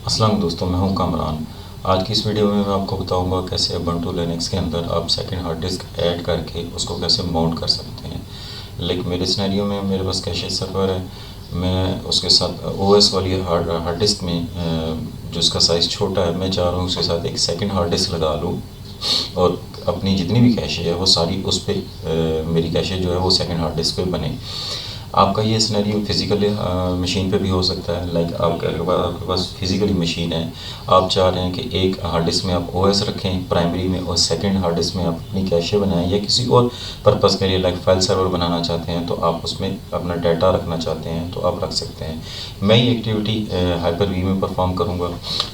अस्सलाम दोस्तों, मैं हूं कामरान। आज की इस वीडियो में मैं आपको बताऊंगा कैसे उबंटू लिनक्स के अंदर आप सेकंड हार्ड डिस्क ऐड करके उसको कैसे माउंट कर सकते हैं। मेरे सिनेरियो में मेरे पास कैशे सर्वर है। मैं उसके साथ ओएस वाली हार्ड डिस्क में जो उसका साइज़ छोटा है, मैं चाह रहा हूँ उसके साथ एक सेकंड हार्ड डिस्क लगा लूँ और अपनी जितनी भी कैशे है वो सारी उस पर मेरी कैशे जो है वो सेकंड हार्ड डिस्क पे बने। आपका ये सिनेरियो फिज़िकली मशीन पे भी हो सकता है। आपके पास फिज़िकली मशीन है, आप चाह रहे हैं कि एक हार्ड डिस्क में आप ओएस रखें प्राइमरी में और सेकंड हार्ड डिस्क में आप अपनी कैशे बनाएं, या किसी और पर्पज़ के लिए लाइक फाइल सर्वर बनाना चाहते हैं, तो आप उसमें अपना डाटा रखना चाहते हैं तो आप रख सकते हैं। मैं ये एक्टिविटी हाइपर वी में परफॉर्म करूँगा।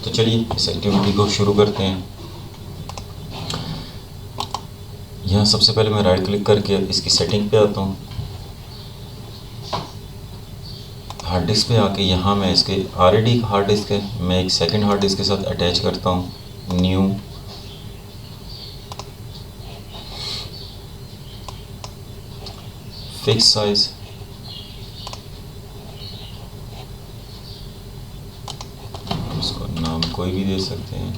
तो चलिए इस एक्टिविटी को शुरू करते हैं। यहाँ सबसे पहले मैं राइट क्लिक करके इसकी सेटिंग पे आता हूँ। हार्ड डिस्क पे आके यहाँ मैं इसके ऑलरेडी एक हार्ड डिस्क है, मैं एक सेकंड हार्ड डिस्क के साथ अटैच करता हूँ। न्यू, फिक्स साइज, इसको नाम कोई भी दे सकते हैं,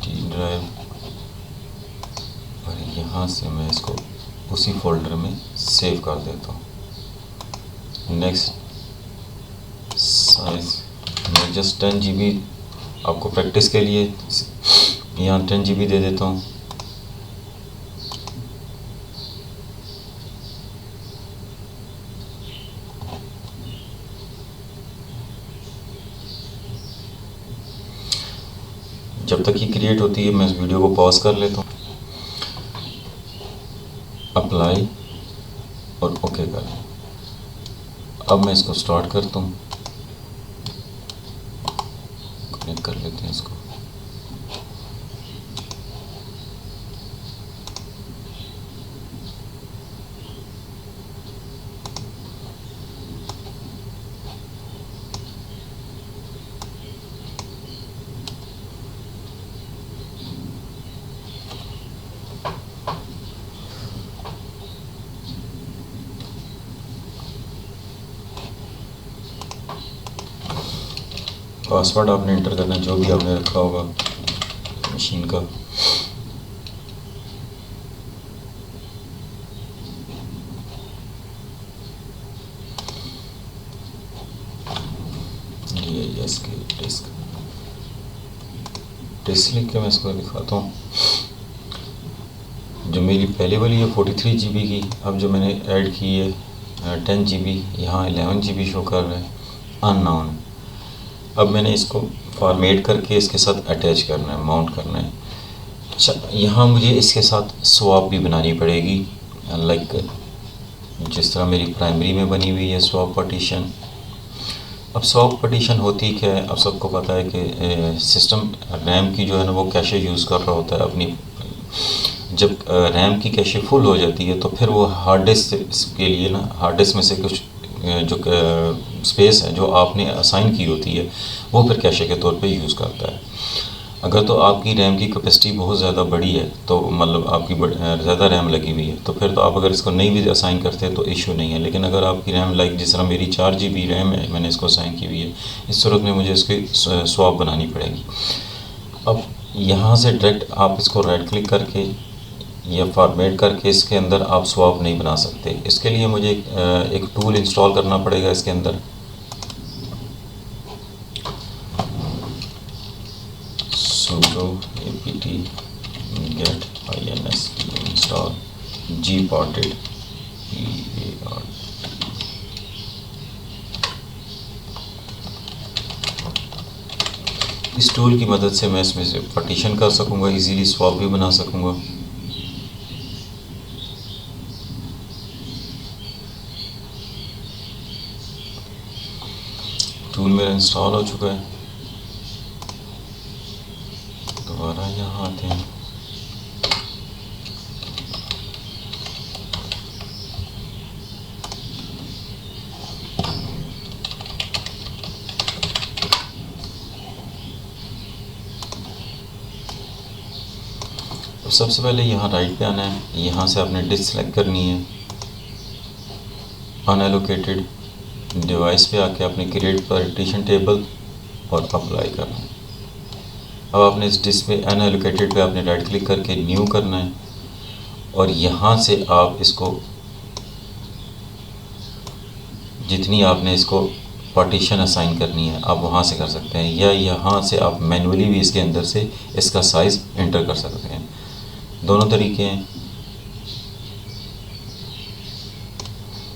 डी ड्राइव, और यहाँ से मैं इसको उसी फोल्डर में सेव कर देता हूँ। नेक्स्ट साइज मैं जस्ट 10 GB आपको प्रैक्टिस के लिए यहाँ 10 GB दे देता हूँ। जब तक ये क्रिएट होती है मैं इस वीडियो को पॉज कर लेता हूँ, अप्लाई और ओके कर। अब मैं इसको स्टार्ट करता हूँ, कनेक्ट कर लेते हैं इसको। पासवर्ड आपने इंटर करना है जो भी आपने रखा होगा मशीन का। ये इसके डिस्क लिख के मैं इसको दिखाता हूँ। जो मेरी पहले वाली है 43 GB की, अब जो मैंने ऐड की है 10 GB, यहाँ 11 GB शो कर रहा है, अननोन। अब मैंने इसको फॉर्मेट करके इसके साथ अटैच करना है, माउंट करना है। अच्छा, यहाँ मुझे इसके साथ स्वैप भी बनानी पड़ेगी, लाइक जिस तरह मेरी प्राइमरी में बनी हुई है स्वैप पार्टीशन। अब स्वैप पार्टीशन होती क्या है, अब सबको पता है कि सिस्टम रैम की जो है ना वो कैशे यूज़ कर रहा होता है अपनी। जब रैम की कैशे फुल हो जाती है तो फिर वो हार्ड डिस्क के लिए ना, हार्ड डिस्क में से कुछ जो स्पेस है जो आपने असाइन की होती है वो फिर कैशे के तौर पे यूज़ करता है। अगर तो आपकी रैम की कैपेसिटी बहुत ज़्यादा बड़ी है, तो मतलब आपकी ज़्यादा रैम लगी हुई है, तो फिर तो आप अगर इसको नहीं भी असाइन करते हैं तो इशू नहीं है। लेकिन अगर आपकी रैम लाइक जिस तरह मेरी 4 GB रैम है, मैंने इसको असाइन की हुई है, इस सूरत में मुझे इसकी स्वैप बनानी पड़ेगी। अब यहाँ से डायरेक्ट आप इसको राइट क्लिक करके या फॉर्मेट करके इसके अंदर आप स्वैप नहीं बना सकते। इसके लिए मुझे एक टूल इंस्टॉल करना पड़ेगा इसके अंदर। sudo apt get install gparted इस टूल की मदद से मैं इसमें से पार्टीशन कर सकूँगा, इजीली स्वैप भी बना सकूँगा। टूल मेरा इंस्टॉल हो चुका है। दोबारा यहाँ आते हैं, तो सबसे पहले यहाँ राइट पे आना है, यहाँ से आपने डिस्क सेलेक्ट करनी है, अनएलोकेटेड डिवाइस पे आके आपने क्रिएट पार्टीशन टेबल और अप्लाई करना है। अब आपने इस डिस्प्ले अनएलोकेटेड पे आपने राइट क्लिक करके न्यू करना है और यहाँ से आप इसको जितनी आपने इसको पार्टीशन असाइन करनी है आप वहाँ से कर सकते हैं, या यहाँ से आप मैनुअली भी इसके अंदर से इसका साइज़ एंटर कर सकते हैं। दोनों तरीके हैं।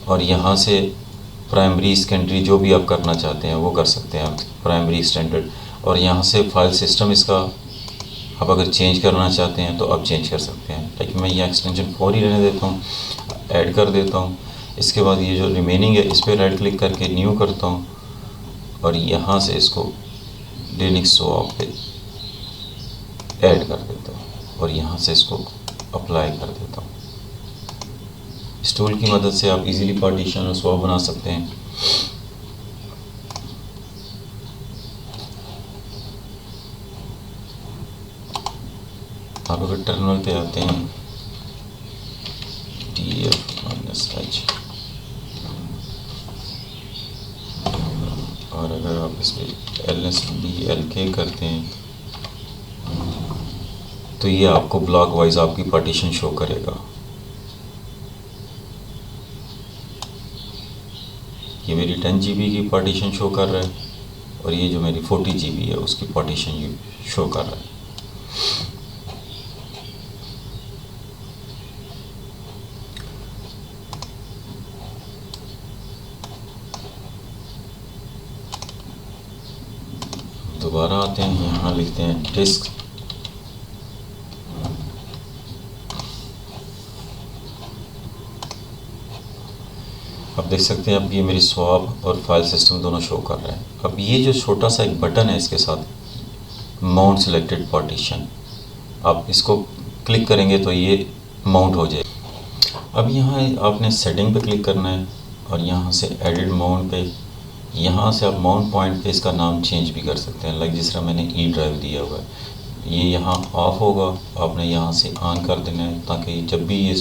और यहाँ से प्राइमरी सेकेंडरी जो भी आप करना चाहते हैं वो कर सकते हैं आप, प्राइमरी स्टैंडर्ड। और यहाँ से फाइल सिस्टम इसका आप अगर चेंज करना चाहते हैं तो आप चेंज कर सकते हैं। लेकिन मैं ये एक्सटेंशन 4 ही रहने देता हूँ, ऐड कर देता हूँ। इसके बाद ये जो रिमेनिंग है इस पर राइट क्लिक करके न्यू करता हूँ और यहाँ से इसको लिनक्स स्वैप पे ऐड कर देता हूँ और यहाँ से इसको अप्लाई कर देता हूँ। इस टूल की मदद से आप इजीली पार्टीशन और स्वैप बना सकते हैं। आप अगर टर्मिनल पे आते हैं df-h और अगर आप इस पर lsblk करते हैं तो ये आपको ब्लॉक वाइज आपकी पार्टीशन शो करेगा। ये मेरी 10 GB की पार्टीशन शो कर रहा है और ये जो मेरी 40 GB है उसकी पार्टीशन ये शो कर रहा है। दोबारा आते हैं, यहाँ लिखते हैं डिस्क अब देख सकते हैं अब ये मेरी स्वैप और फाइल सिस्टम दोनों शो कर रहा है। अब ये जो छोटा सा एक बटन है इसके साथ माउंट सिलेक्टेड पार्टीशन, आप इसको क्लिक करेंगे तो ये माउंट हो जाए। अब यहाँ आपने सेटिंग पे क्लिक करना है और यहाँ से एडिट माउंट पे, यहाँ से आप माउंट पॉइंट पे इसका नाम चेंज भी कर सकते हैं। लाइक जिस तरह मैंने ई ड्राइव दिया हुआ है, ये यहाँ ऑफ होगा, आपने यहाँ से ऑन कर देना है ताकि जब भी ये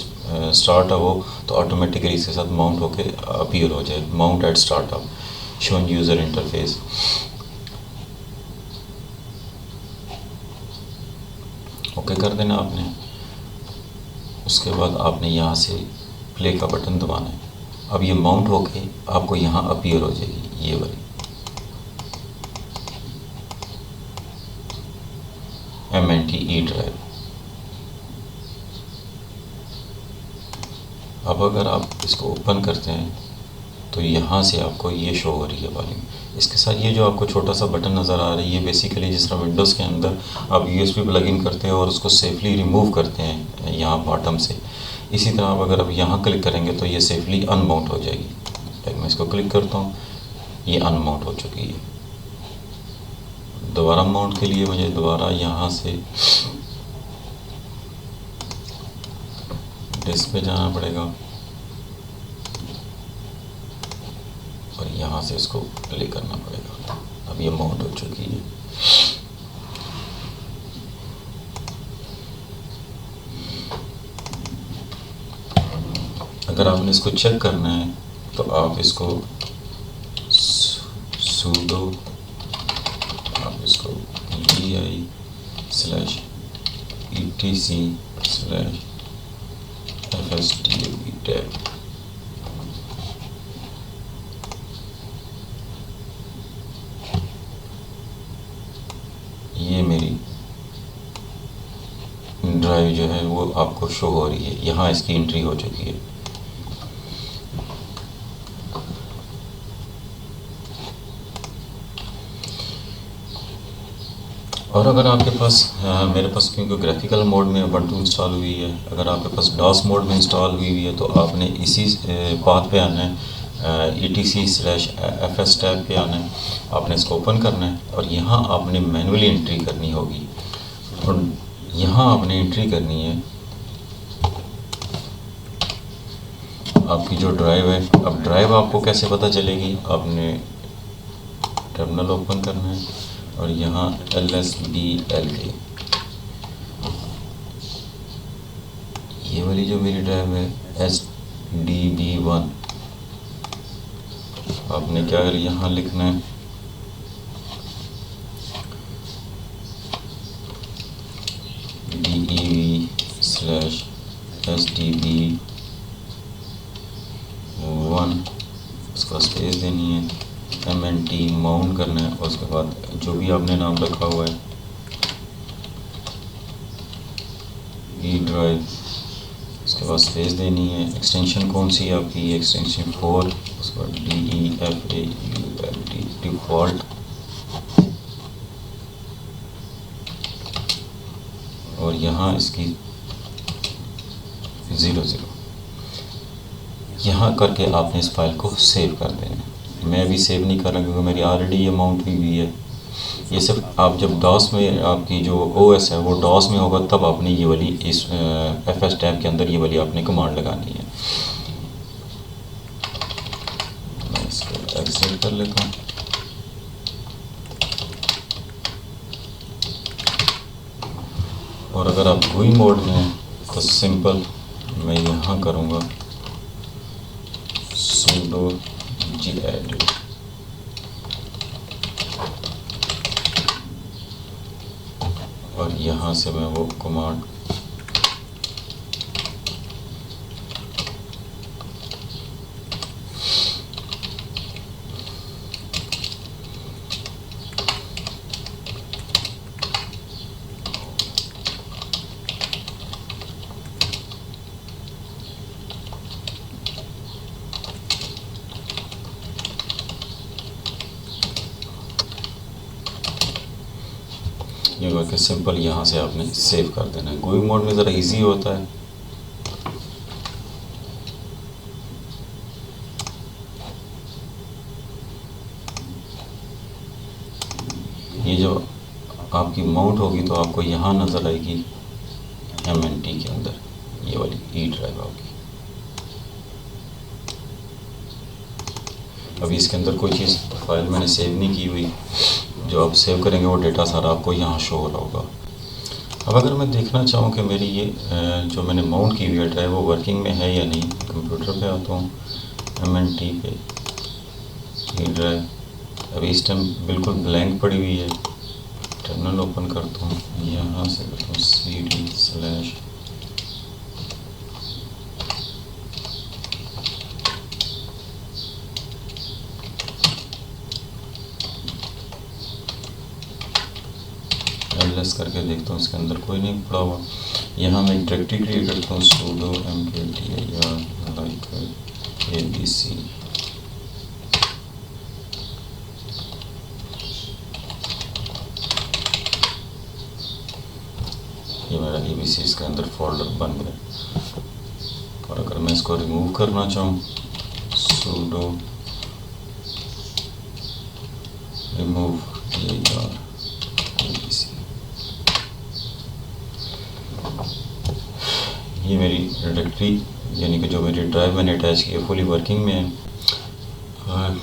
स्टार्ट हो तो ऑटोमेटिकली इसके साथ माउंट होके अपीयर हो जाए। Mount eight startup shown user interface. Okay कर देना आपने। उसके बाद आपने यहाँ से प्ले का बटन दबाना है। अब ये माउंट होके आपको यहाँ अपीयर हो जाएगी ये वाली MNT ई ड्राइव। अब अगर आप इसको ओपन करते हैं तो यहाँ से आपको ये शो हो रही है वॉल्यूम। इसके साथ ये जो आपको छोटा सा बटन नज़र आ रहा है, ये बेसिकली जिस तरह विंडोज़ के अंदर आप USB प्लगइन करते हैं और उसको सेफली रिमूव करते हैं यहाँ बॉटम से, इसी तरह आप अगर अब यहाँ क्लिक करेंगे तो ये सेफली अनमाउंट हो जाएगी। लाइक मैं इसको क्लिक करता हूँ, ये अनमाउंट हो चुकी है। दोबारा माउंट के लिए मुझे दोबारा यहाँ से डिस्क पे जाना पड़ेगा और यहाँ से इसको प्ले करना पड़ेगा। अब ये माउंट हो चुकी है। अगर आपने इसको चेक करना है तो आप इसको sudo आप इसको vi/etc/fstab टैब ये मेरी ड्राइव जो है वो आपको शो हो रही है। यहाँ इसकी एंट्री हो चुकी है। और अगर आपके पास मेरे पास क्योंकि ग्राफिकल मोड में ubuntu इंस्टॉल हुई है, अगर आपके पास DOS मोड में इंस्टॉल हुई है तो आपने इसी पाथ पे आना है, etc/fstab पे आना है। आपने इसको ओपन करना है और यहाँ आपने मैनुअली एंट्री करनी होगी और यहाँ आपने एंट्री करनी है आपकी जो ड्राइव है। अब ड्राइव आपको कैसे पता चलेगी, आपने टर्मिनल ओपन करना है और यहाँ lsblk ये वाली जो मेरी ड्राइव है SDB1 आपने क्या यहाँ लिखना है, dev/sdb1, उसका स्पेस देनी है, mnt माउंट करना है, और उसके बाद जो भी आपने नाम रखा हुआ है ई ड्राइव, उसके बाद स्पेस देनी है, एक्सटेंशन कौन सी है आपकी, एक्सटेंशन 4, उसके बाद DEFAULT डिफ़ॉल्ट, और यहाँ इसकी 00 यहाँ करके आपने इस फाइल को सेव कर देना है। मैं अभी सेव नहीं कर रहा क्योंकि मेरी ऑलरेडी ये माउंट हुई है। ये सिर्फ आप जब डॉस में आपकी जो OS है वो डॉस में होगा तब आपने ये वाली इस FS टैब के अंदर ये वाली आपने कमांड लगानी है। मैं इसको एक्सेप्ट कर लेता हूँ। और अगर आप GUI मोड में हैं तो सिंपल मैं यहाँ करूँगा sudo gedit, और यहाँ से मैं वो कमांड ये करके सिंपल यहाँ से आपने सेव कर देना है। GUI मोड में ज़रा इजी होता है। ये जब आपकी माउंट होगी तो आपको यहाँ नज़र आएगी MNT के अंदर ये वाली ई ड्राइव होगी। अभी इसके अंदर कोई चीज़ फाइल मैंने सेव नहीं की हुई, जो आप सेव करेंगे वो डेटा सारा आपको यहाँ शो हो रहा होगा। अब अगर मैं देखना चाहूँ कि मेरी ये जो मैंने माउंट की हुई है ड्राइव वो वर्किंग में है या नहीं, कंप्यूटर पे आता हूँ, MNT पे ये ड्राइव अभी इस टाइम बिल्कुल ब्लैंक पड़ी हुई है। टर्मिनल ओपन करता हूँ, यहाँ से करता हूँ cd/ ls करके देखता हूँ, इसके अंदर कोई नहीं पड़ा हुआ। यहाँ मैं एक डायरेक्टरी क्रिएट करता हूँ sudo mkdir like abc, ये मेरा abc इसके अंदर फोल्डर बन गया। और अगर मैं इसको रिमूव करना चाहूँ sudo remove dir abc, ये मेरी डायरेक्टरी यानी कि जो मेरी ड्राइव मैंने अटैच की है फुली वर्किंग में है।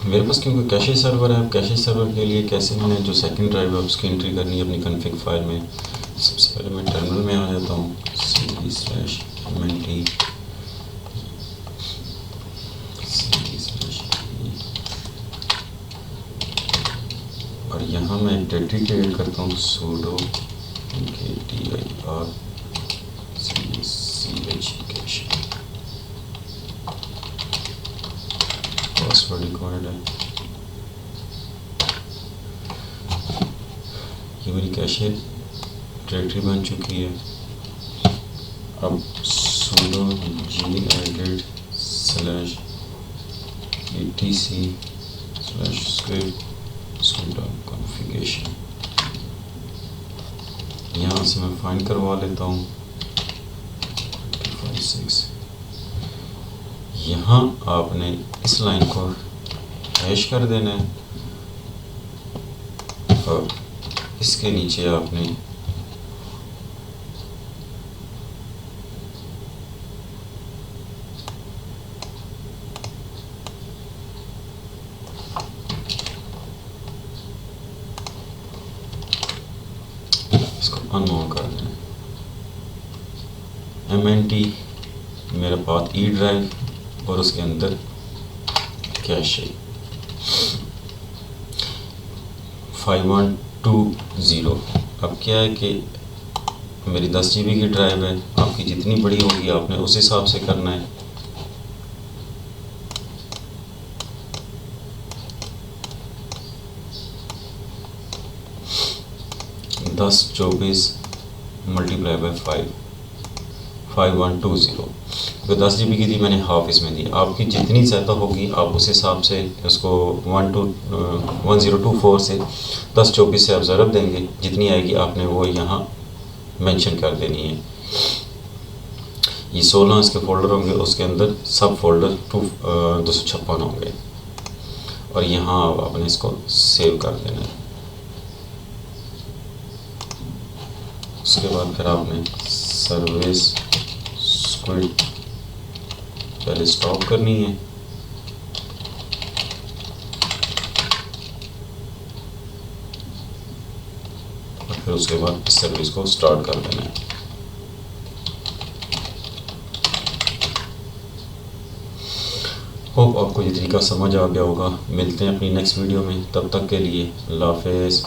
मेरे पास क्योंकि कैशे सर्वर है, कैशे सर्वर के लिए कैसे मैंने जो सेकंड ड्राइव है उसकी एंट्री करनी है अपनी कॉन्फ़िग फाइल में। सबसे पहले मैं टर्मिनल में आ जाता हूँ, cd/mnt और यहाँ मैं एक डायरेक्टरी क्रिएट करता हूँ sudo mkdir cache, password required है। ये मेरी कैशे डायरेक्टरी बन चुकी है। अब sudo gedit/etc/script configuration, यहाँ से मैं फाइंड करवा लेता हूँ 256। यहाँ आपने इस लाइन को हैश कर देना है और इसके नीचे आपने इसको अनमाउंट कर देना है। MNT मेरा पाथ ई ड्राइव और उसके अंदर कैशे। 5120। अब क्या है कि मेरी 10 GB की ड्राइव है, आपकी जितनी बड़ी होगी आपने उस हिसाब से करना है। दस 24 मल्टीप्लाई बाई 5120। तो 10 GB की थी, मैंने हाफ इसमें दी। आपकी जितनी ज़्यादा होगी आप उस हिसाब से उसको 1024 से 1024 से आप ज़रब देंगे, जितनी आएगी आपने वो यहाँ मेंशन कर देनी है। ये 16 इसके फ़ोल्डर होंगे, उसके अंदर सब फोल्डर 256 होंगे, और यहाँ आपने इसको सेव कर देना है। उसके बाद फिर आपने सर्विस स्क्विड पहले स्टॉप करनी है, और फिर उसके बाद इस सर्विस को स्टार्ट कर देना है। होप आपको ये तरीका समझ आ गया होगा। मिलते हैं अपनी नेक्स्ट वीडियो में, तब तक के लिए अल्लाह हाफ़िज़।